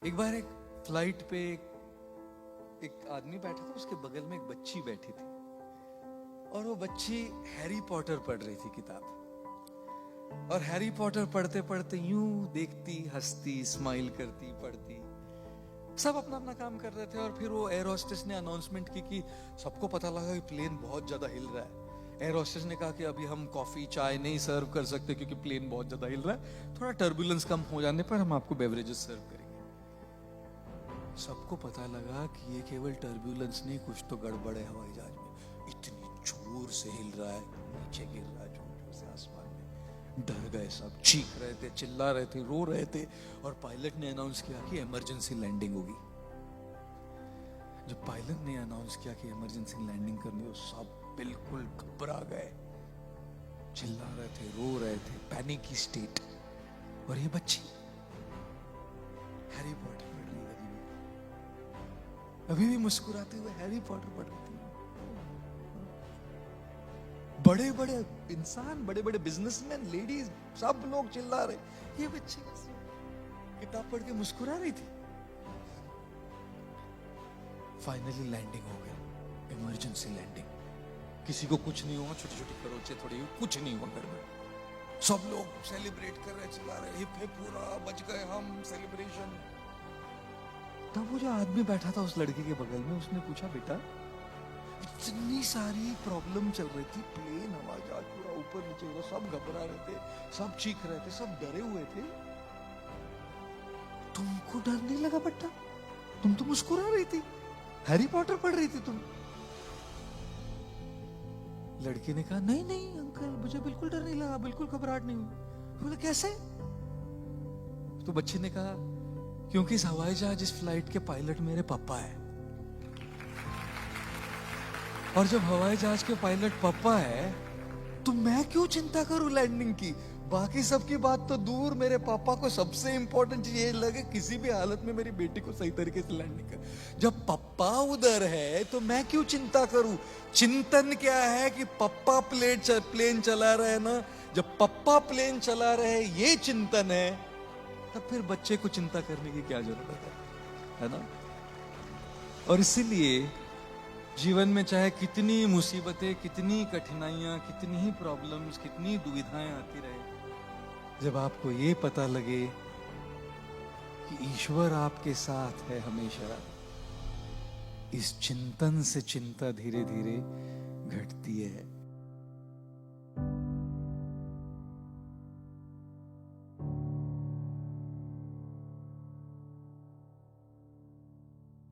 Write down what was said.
एक बार एक फ्लाइट पे एक आदमी बैठा था, उसके बगल में एक बच्ची बैठी थी और वो बच्ची हैरी पॉटर पढ़ रही थी किताब। और हैरी पॉटर पढ़ते पढ़ते यूं देखती, हंसती, स्माइल करती, पढ़ती। सब अपना अपना काम कर रहे थे और फिर वो एयर होस्टेस ने अनाउंसमेंट की कि सबको पता लगा कि प्लेन बहुत ज्यादा हिल रहा है। एयर होस्टेस ने कहा कि अभी हम कॉफी चाय नहीं सर्व कर सकते क्योंकि प्लेन बहुत ज्यादा हिल रहा है, थोड़ा टर्बुलेंस कम हो जाने पर हम आपको बेवरेजेस सर्व करेंगे। सबको पता लगा कि ये केवल टर्बुलेंस नहीं, कुछ तो गड़बड़ है हवाई जहाज में। इतनी जोर से हिल रहा है, नीचे गिर रहा है जोर जोर से आसमान में। डर गए सब, चीख रहे थे, चिल्ला रहे थे, रो रहे थे। और पायलट ने अनाउंस किया कि इमरजेंसी लैंडिंग होगी। जब पायलट ने अनाउंस किया कि इमरजेंसी लैंडिंग करनी हो, सब बिल्कुल घबरा गए, चिल्ला रहे थे, रो रहे थे, पैनिक की स्टेट। और ये बच्ची हैरी पॉटर पढ़ रही है, अभी भी मुस्कुराते हुए हैरी पॉटर पढ़ रही थी। बड़े बड़े इंसान, बड़े बड़े बिजनेसमैन, लेडीज, सब लोग चिल्ला रहे, ये बच्ची किताब पढ़ के मुस्कुरा रही थी। फाइनली लैंडिंग हो गई, इमरजेंसी लैंडिंग। किसी को कुछ नहीं हुआ, छोटी छोटी खरोंचे थोड़ी, कुछ नहीं हुआ घर में। सब लोग सेलिब्रेट कर रहे, चिल्ला रहे, हिप हिप, पूरा बच गए हम, सेलिब्रेशन। तब वो जो आदमी बैठा था उस लड़के के बगल में, उसने पूछा, बेटा इतनी सारी प्रॉब्लम चल रही थी, प्लेन हवाई जहाज पूरा ऊपर नीचे हो रहा, सब घबरा रहे थे, सब चीख रहे थे, सब डरे हुए थे, तुमको डर नहीं लगा बेटा? तुम तो मुस्कुरा रही थी, हैरी पॉटर पढ़ रही थी तुम। लड़की ने कहा, नहीं नहीं अंकल, मुझे बिल्कुल डर नहीं लगा, बिल्कुल घबराहट नहीं हुई। बोले कैसे? तो बच्चे ने कहा, क्योंकि इस हवाई जहाज, इस फ्लाइट के पायलट मेरे पापा है। और जब हवाई जहाज के पायलट पापा है तो मैं क्यों चिंता करूं लैंडिंग की? बाकी सबकी बात तो दूर, मेरे पापा को सबसे इंपॉर्टेंट चीज ये लगे किसी भी हालत में मेरी बेटी को सही तरीके से लैंडिंग कर। जब पापा उधर है तो मैं क्यों चिंता करूं? चिंतन क्या है कि पापा प्लेन चला रहे ना, जब पापा प्लेन चला रहे ये चिंतन है, तब फिर बच्चे को चिंता करने की क्या जरूरत है ना? और इसीलिए जीवन में चाहे कितनी मुसीबतें, कितनी कठिनाइयां, कितनी ही प्रॉब्लम्स, कितनी दुविधाएं आती रहे, जब आपको ये पता लगे कि ईश्वर आपके साथ है हमेशा, इस चिंतन से चिंता धीरे धीरे घटती है।